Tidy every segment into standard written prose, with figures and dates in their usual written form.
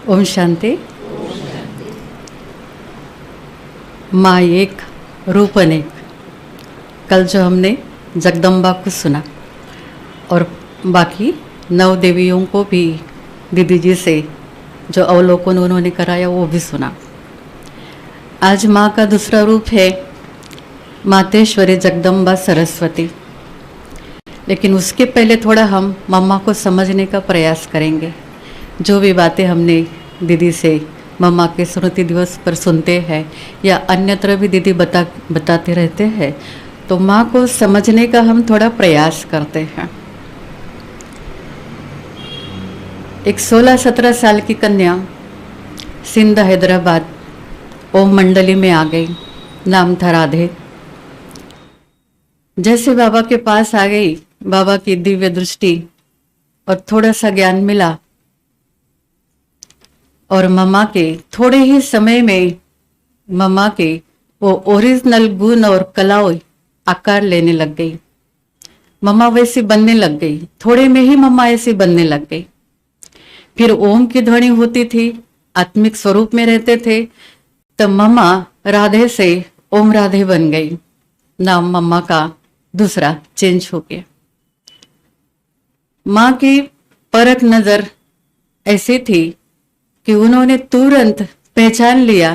ओम शांति। माँ एक रूप अनेक। कल जो हमने जगदम्बा को सुना और बाकी 9 देवियों को भी दीदी जी से जो अवलोकन उन्होंने कराया वो भी सुना। आज माँ का दूसरा रूप है मातेश्वरी जगदम्बा सरस्वती। लेकिन उसके पहले थोड़ा हम मम्मा को समझने का प्रयास करेंगे। जो भी बातें हमने दीदी से मम्मा के स्मृति दिवस पर सुनते हैं या अन्यत्र भी दीदी बताते रहते हैं, तो माँ को समझने का हम थोड़ा प्रयास करते हैं। एक 16-17 साल की कन्या सिंध हैदराबाद ओम मंडली में आ गई। नाम था राधे। जैसे बाबा के पास आ गई, बाबा की दिव्य दृष्टि और थोड़ा सा ज्ञान मिला और मम्मा के थोड़े ही समय में मम्मा के वो ओरिजिनल गुण और कलाओं आकार लेने लग गई। मम्मा वैसी बनने लग गई। थोड़े में ही मम्मा ऐसी बनने लग गई। फिर ओम की ध्वनि होती थी, आत्मिक स्वरूप में रहते थे, तब मम्मा राधे से ओम राधे बन गई। नाम मम्मा का दूसरा चेंज हो गया। माँ की परख नजर ऐसी थी कि उन्होंने तुरंत पहचान लिया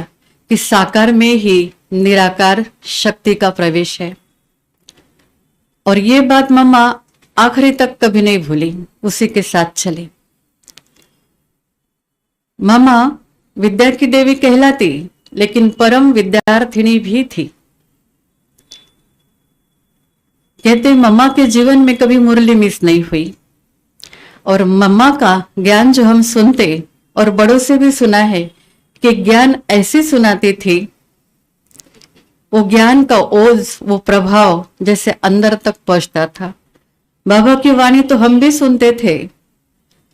कि साकार में ही निराकार शक्ति का प्रवेश है। और ये बात मम्मा आखिरी तक कभी नहीं भूली, उसी के साथ चली। मम्मा विद्या की देवी कहलाती, लेकिन परम विद्यार्थिनी भी थी। कहते मम्मा के जीवन में कभी मुरली मिस नहीं हुई। और मम्मा का ज्ञान जो हम सुनते और बड़ों से भी सुना है कि ज्ञान ऐसे सुनाती थी, वो ज्ञान का ओज, वो प्रभाव जैसे अंदर तक पहुंचता था। बाबा की वाणी तो हम भी सुनते थे,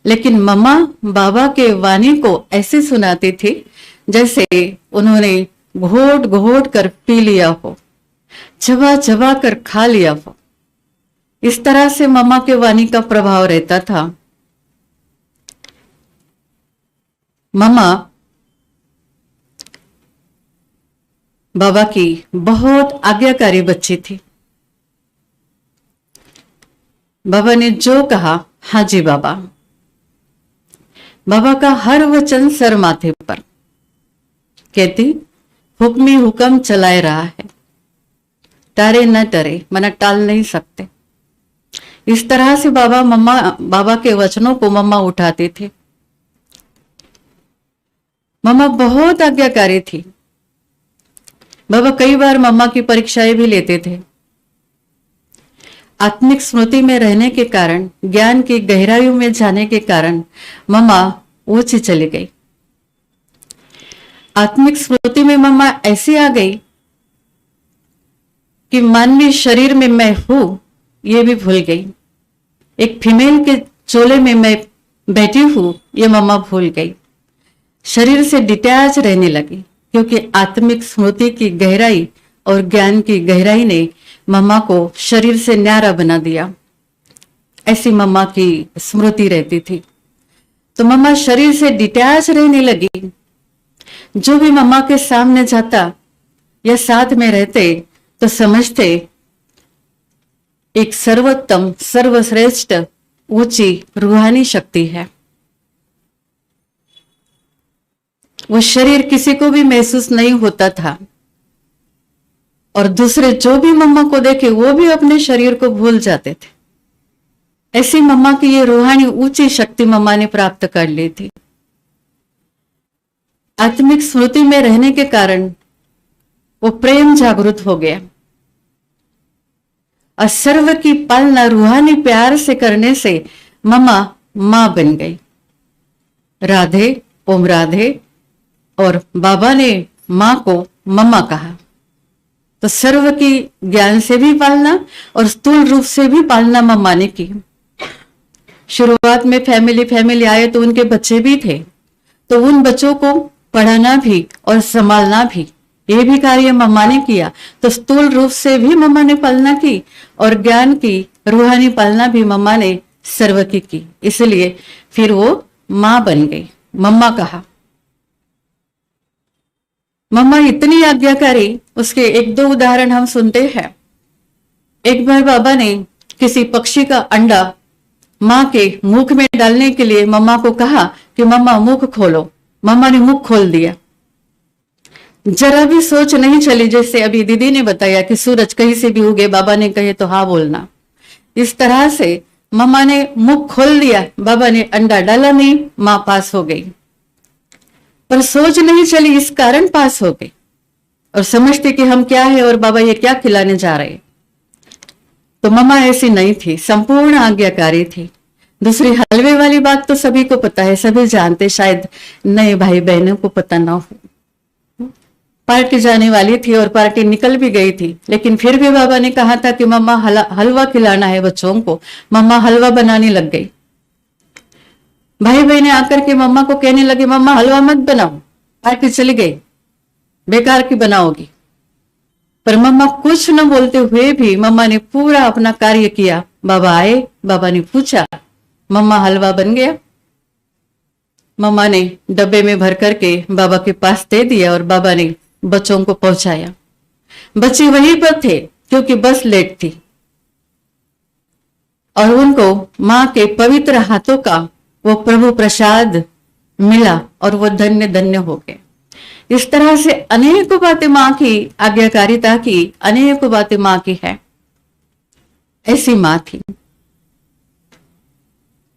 लेकिन मम्मा बाबा के वाणी को ऐसे सुनाती थी जैसे उन्होंने घोट घोट कर पी लिया हो, चबा चबा कर खा लिया हो। इस तरह से मम्मा के वाणी का प्रभाव रहता था। मम्मा बाबा की बहुत आज्ञाकारी बच्ची थी। बाबा ने जो कहा, हाँ जी बाबा। बाबा का हर वचन सर माथे पर। कहती हुक्मी हुक्म चलाए रहा है, टरे न टरे, मना टाल नहीं सकते। इस तरह से बाबा के वचनों को मम्मा उठाते थे। मम्मा बहुत आज्ञाकारी थी। बाबा कई बार मम्मा की परीक्षाएं भी लेते थे। आत्मिक स्मृति में रहने के कारण, ज्ञान की गहराइयों में जाने के कारण मम्मा ऊंची चली गई। आत्मिक स्मृति में मम्मा ऐसी आ गई कि मानवीय शरीर में मैं हूं ये भी भूल गई। एक फीमेल के चोले में मैं बैठी हूं ये मम्मा भूल गई। शरीर से डिटैच रहने लगी, क्योंकि आत्मिक स्मृति की गहराई और ज्ञान की गहराई ने मम्मा को शरीर से न्यारा बना दिया। ऐसी मम्मा की स्मृति रहती थी। तो मम्मा शरीर से डिटैच रहने लगी। जो भी मम्मा के सामने जाता या साथ में रहते तो समझते एक सर्वोत्तम, सर्वश्रेष्ठ, ऊंची रूहानी शक्ति है। वो शरीर किसी को भी महसूस नहीं होता था और दूसरे जो भी मम्मा को देखे वो भी अपने शरीर को भूल जाते थे। ऐसी मम्मा की ये रूहानी ऊंची शक्ति मम्मा ने प्राप्त कर ली थी। आत्मिक स्मृति में रहने के कारण वो प्रेम जागृत हो गया और सर्व की पालना रूहानी प्यार से करने से मम्मा मां बन गई। राधे, ओम राधे। और बाबा ने मां को मम्मा कहा। तो सर्व की ज्ञान से भी पालना और स्थूल रूप से भी पालना मम्मा ने की। शुरुआत में फैमिली आए तो उनके बच्चे भी थे, तो उन बच्चों को पढ़ाना भी और संभालना भी, ये भी कार्य मम्मा ने किया। तो स्थूल रूप से भी मम्मा ने पालना की और ज्ञान की रूहानी पालना भी मम्मा ने सर्व की। इसलिए फिर वो मां बन गई। मम्मा कहा। मम्मा इतनी आज्ञाकारी, उसके एक दो उदाहरण हम सुनते हैं। एक बार बाबा ने किसी पक्षी का अंडा माँ के मुख में डालने के लिए मम्मा को कहा कि मम्मा मुख खोलो। मम्मा ने मुख खोल दिया। जरा भी सोच नहीं चली, जैसे अभी दीदी ने बताया कि सूरज कहीं से भी उगे, बाबा ने कहे तो हाँ बोलना। इस तरह से मम्मा ने मुख खोल दिया, बाबा ने अंडा डाला नहीं, माँ पास हो गई। पर सोच नहीं चली, इस कारण पास हो गई और समझते कि हम क्या है और बाबा ये क्या खिलाने जा रहे। तो मम्मा ऐसी नहीं थी, संपूर्ण आज्ञाकारी थी। दूसरी हलवे वाली बात तो सभी को पता है, सभी जानते, शायद नए भाई बहनों को पता ना हो। पार्टी जाने वाली थी और पार्टी निकल भी गई थी, लेकिन फिर भी बाबा ने कहा था कि मम्मा हलवा खिलाना है बच्चों को। मम्मा हलवा बनाने लग गई। भाई बहने आकर के मम्मा को कहने लगे, मम्मा हलवा मत बनाओ, पार्टी चली गई, बेकार की बनाओगी। पर मम्मा कुछ न बोलते हुए भी मम्मा ने पूरा अपना कार्य किया। बाबा आए, बाबा ने पूछा, मम्मा हलवा बन गया। मम्मा ने डब्बे में भर करके बाबा के पास दे दिया और बाबा ने बच्चों को पहुंचाया। बच्चे वहीं पर थे क्योंकि बस लेट थी और उनको माँ के पवित्र हाथों का वो प्रभु प्रसाद मिला और वो धन्य धन्य हो गए। इस तरह से अनेक बातें माँ की, आज्ञाकारिता की अनेक बातें माँ की है। ऐसी माँ थी।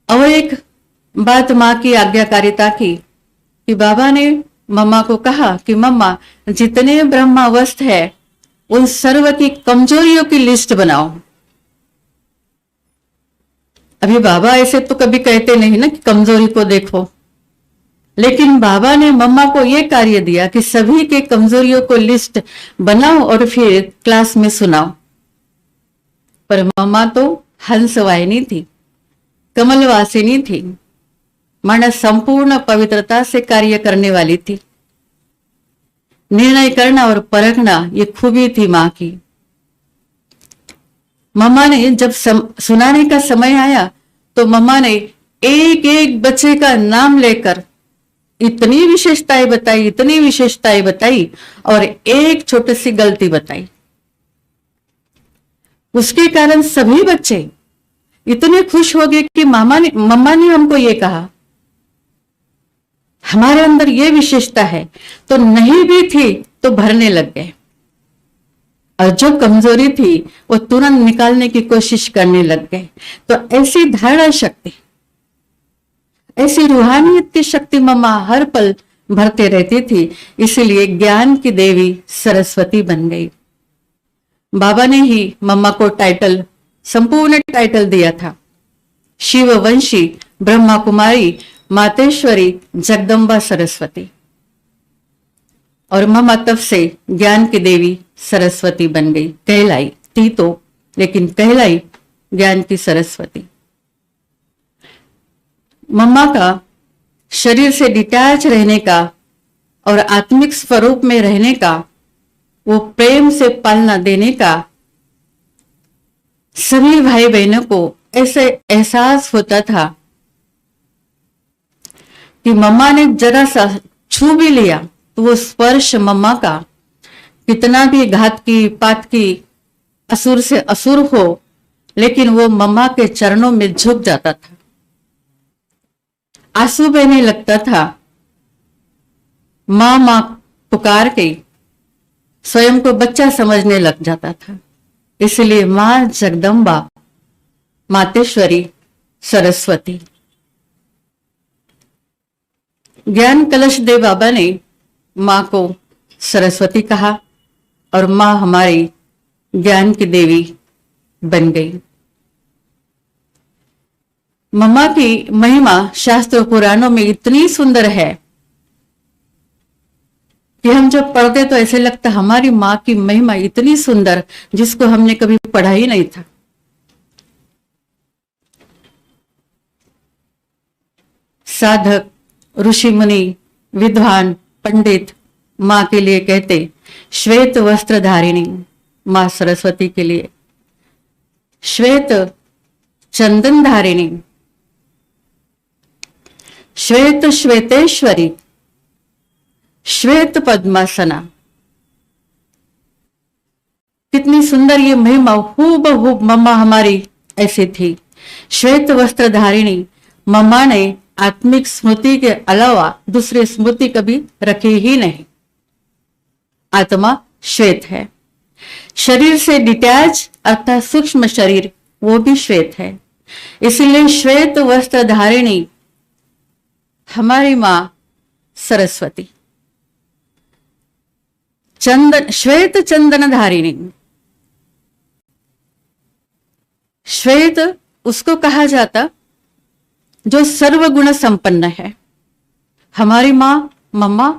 और एक बात माँ की आज्ञाकारिता की कि बाबा ने मम्मा को कहा कि मम्मा जितने ब्रह्मावस्थ है उन सर्व की कमजोरियों की लिस्ट बनाओ। अभी बाबा ऐसे तो कभी कहते नहीं ना कि कमजोरी को देखो, लेकिन बाबा ने मम्मा को यह कार्य दिया कि सभी के कमजोरियों को लिस्ट बनाओ और फिर क्लास में सुनाओ। पर मम्मा तो हंसवाहिनी थी, कमलवासिनी थी, माना संपूर्ण पवित्रता से कार्य करने वाली थी। निर्णय करना और परखना ये खूबी थी मां की। मम्मा ने जब सुनाने का समय आया तो मम्मा ने एक एक बच्चे का नाम लेकर इतनी विशेषताएं बताई, इतनी विशेषताएं बताई और एक छोटी सी गलती बताई। उसके कारण सभी बच्चे इतने खुश हो गए कि मम्मा ने हमको ये कहा, हमारे अंदर ये विशेषता है, तो नहीं भी थी तो भरने लग गए और जो कमजोरी थी वो तुरंत निकालने की कोशिश करने लग गए। तो ऐसी धारणा शक्ति, ऐसी रूहानियत की शक्ति मम्मा हर पल भरते रहती थी। इसीलिए ज्ञान की देवी सरस्वती बन गई। बाबा ने ही मम्मा को टाइटल, संपूर्ण टाइटल दिया था, शिववंशी ब्रह्मा कुमारी मातेश्वरी जगदम्बा सरस्वती। और मम्मा तब से ज्ञान की देवी सरस्वती बन गई। कहलाई थी तो, लेकिन कहलाई ज्ञान की सरस्वती। मम्मा का शरीर से डिटैच रहने का और आत्मिक स्वरूप में रहने का, वो प्रेम से पालना देने का सभी भाई बहनों को ऐसे एहसास होता था कि मम्मा ने जरा सा छू भी लिया तो वो स्पर्श मम्मा का कितना भी घात की, पात की, असुर से असुर हो, लेकिन वो मम्मा के चरणों में झुक जाता था, आंसू बहने लगता था। मां मां पुकार के स्वयं को बच्चा समझने लग जाता था। इसलिए मां जगदम्बा, मातेश्वरी सरस्वती। ज्ञान कलश दे बाबा ने मां को सरस्वती कहा और मां हमारी ज्ञान की देवी बन गई। मम्मा की महिमा शास्त्र पुराणों में इतनी सुंदर है कि हम जब पढ़ते तो ऐसे लगता हमारी मां की महिमा इतनी सुंदर जिसको हमने कभी पढ़ा ही नहीं था। साधक, ऋषि मुनि, विद्वान, पंडित मां के लिए कहते श्वेत वस्त्र धारिणी, मां सरस्वती के लिए श्वेत चंदन धारिणी, श्वेत श्वेतेश्वरी, श्वेत पद्मासना। कितनी सुंदर ये महिमा, हूबहू मम्मा हमारी ऐसी थी। श्वेत वस्त्र धारिणी मम्मा ने आत्मिक स्मृति के अलावा दूसरी स्मृति कभी रखी ही नहीं। आत्मा श्वेत है, शरीर से डिटैच अर्थात सूक्ष्म शरीर वो भी श्वेत है। इसलिए श्वेत वस्त्र धारिणी हमारी मां सरस्वती। चंदन, श्वेत चंदन धारिणी। श्वेत उसको कहा जाता जो सर्वगुण संपन्न है। हमारी मां मम्मा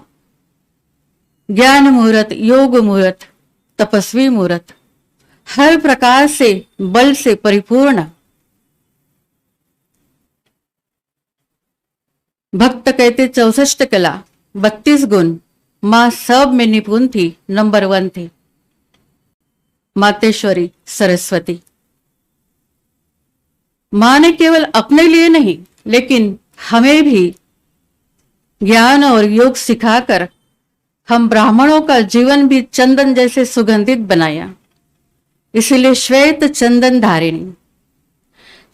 ज्ञान मुहूर्त, योग मुहूर्त, तपस्वी मुहूर्त, हर प्रकार से बल से परिपूर्ण। भक्त कहते 64 कला 32 गुण, मां सब में निपुण थी, नंबर 1 थी मातेश्वरी सरस्वती। मां ने केवल अपने लिए नहीं लेकिन हमें भी ज्ञान और योग सिखाकर हम ब्राह्मणों का जीवन भी चंदन जैसे सुगंधित बनाया। इसलिए श्वेत चंदन धारिणी,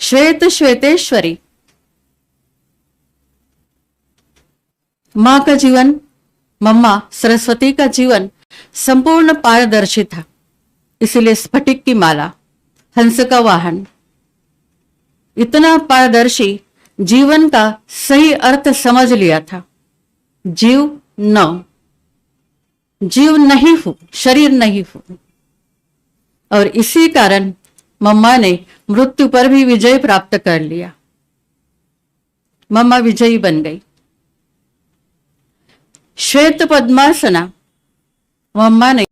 श्वेत श्वेतेश्वरी। मां का जीवन, मम्मा सरस्वती का जीवन संपूर्ण पारदर्शी था। इसलिए स्फटिक की माला, हंस का वाहन, इतना पारदर्शी, जीवन का सही अर्थ समझ लिया था। जीव नहीं हूं, शरीर नहीं हूं। और इसी कारण मम्मा ने मृत्यु पर भी विजय प्राप्त कर लिया। मम्मा विजयी बन गई। श्वेत पद्मासना मम्मा ने,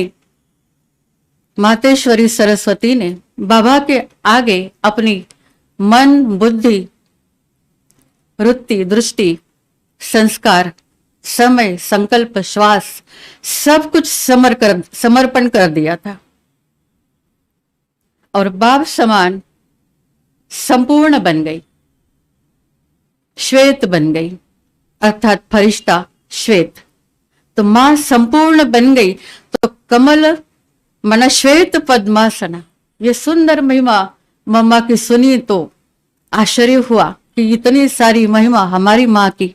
मातेश्वरी सरस्वती ने बाबा के आगे अपनी मन, बुद्धि, वृत्ति, दृष्टि, संस्कार, समय, संकल्प, श्वास सब कुछ समर्पण कर दिया था और बाप समान संपूर्ण बन गई, श्वेत बन गई अर्थात फरिश्ता श्वेत। तो मां संपूर्ण बन गई तो कमल मन श्वेत पद्मासना। ये सुंदर महिमा मम्मा की सुनी तो आश्चर्य हुआ कि इतनी सारी महिमा हमारी मां की,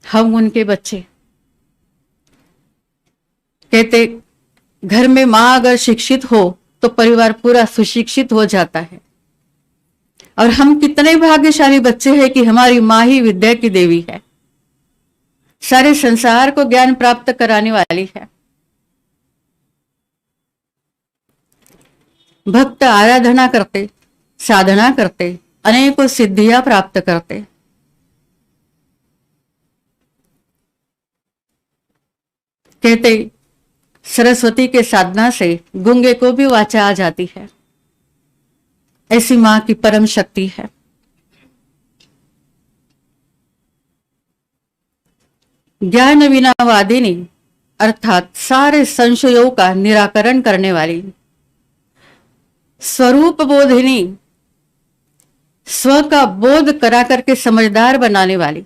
हम उनके बच्चे। कहते घर में मां अगर शिक्षित हो तो परिवार पूरा सुशिक्षित हो जाता है। और हम कितने भाग्यशाली बच्चे हैं कि हमारी मां ही विद्या की देवी है, सारे संसार को ज्ञान प्राप्त कराने वाली है। भक्त आराधना करते, साधना करते, अनेकों सिद्धियां प्राप्त करते। कहते सरस्वती के साधना से गूंगे को भी वाचा आ जाती है। ऐसी मां की परम शक्ति है। ज्ञान विनावादिनी अर्थात सारे संशयों का निराकरण करने वाली, स्वरूप बोधिनी, स्व का बोध करा करके समझदार बनाने वाली।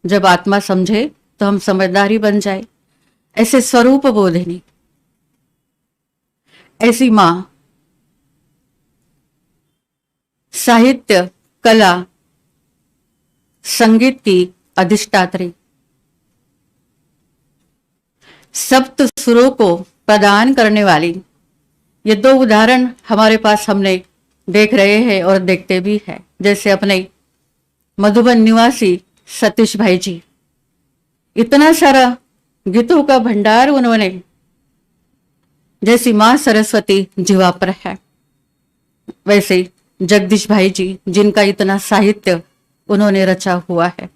जब आत्मा समझे तो हम समझदार ही बन जाए, ऐसे स्वरूप बोधिनी। ऐसी मां साहित्य, कला, संगीत की अधिष्ठात्री, सप्त सुरों को प्रदान करने वाली। ये 2 उदाहरण हमारे पास हमने देख रहे हैं और देखते भी हैं। जैसे अपने मधुबन निवासी सतीश भाई जी, इतना सारा गीतों का भंडार उन्होंने, जैसी मां सरस्वती जीवा पर है, वैसे जगदीश भाई जी जिनका इतना साहित्य उन्होंने रचा हुआ है।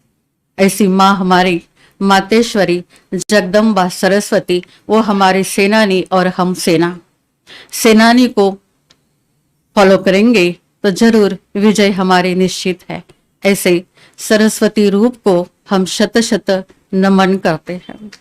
ऐसी मां हमारी मातेश्वरी जगदम्बा सरस्वती, वो हमारे सेनानी और हम सेनानी को फॉलो करेंगे तो जरूर विजय हमारी निश्चित है। ऐसे सरस्वती रूप को हम शत शत नमन करते हैं।